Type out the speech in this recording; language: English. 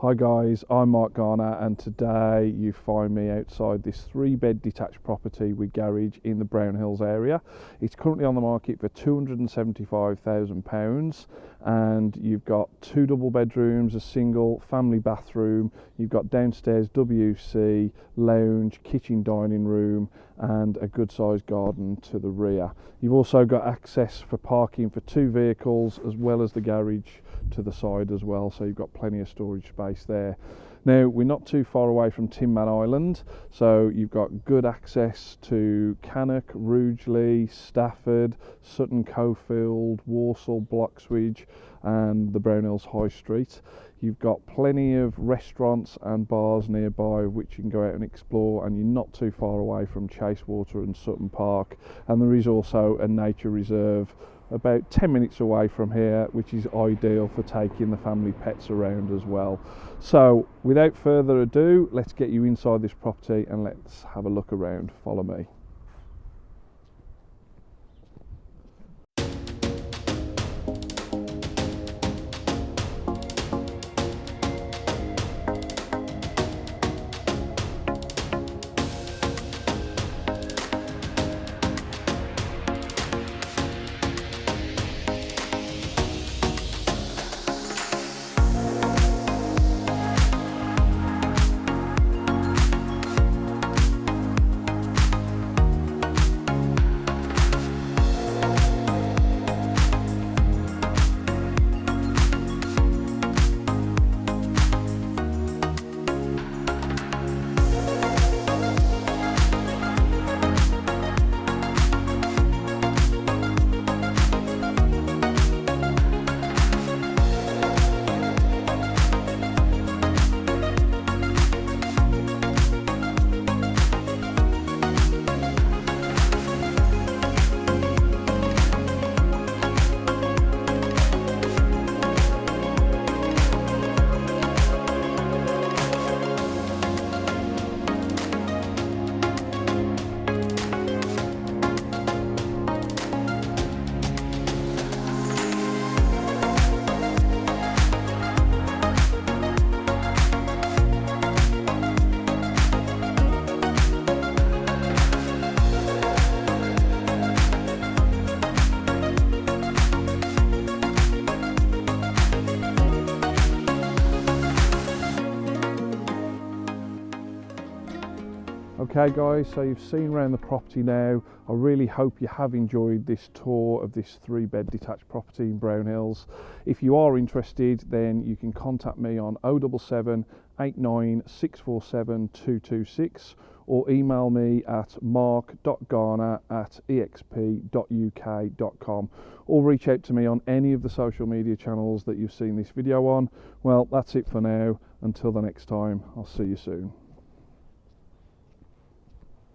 Hi guys, I'm Mark Garner and today you find me outside this 3-bed detached property with garage in the Brownhills area. It's currently on the market for £275,000 and you've got 2 double bedrooms, a single family bathroom, you've got downstairs WC, lounge, kitchen, dining room and a good sized garden to the rear. You've also got access for parking for 2 vehicles as well as the garage to the side as well, so you've got plenty of storage space there. Now we're not too far away from Tinman Island, so you've got good access to Cannock, Rugeley, Stafford, Sutton Cofield, Walsall, Bloxwich and the Brownhills High Street. You've got plenty of restaurants and bars nearby which you can go out and explore, and you're not too far away from Chasewater and Sutton Park, and there is also a nature reserve about 10 minutes away from here, which is ideal for taking the family pets around as well. So without further ado, let's get you inside this property and let's have a look around. Follow me. Okay guys, so you've seen around the property now. I really hope you have enjoyed this tour of this 3-bed detached property in Brownhills. If you are interested, then you can contact me on 077 89 647 226 or email me at mark.garner@exp.uk.com, or reach out to me on any of the social media channels that you've seen this video on. Well, that's it for now. Until the next time, I'll see you soon.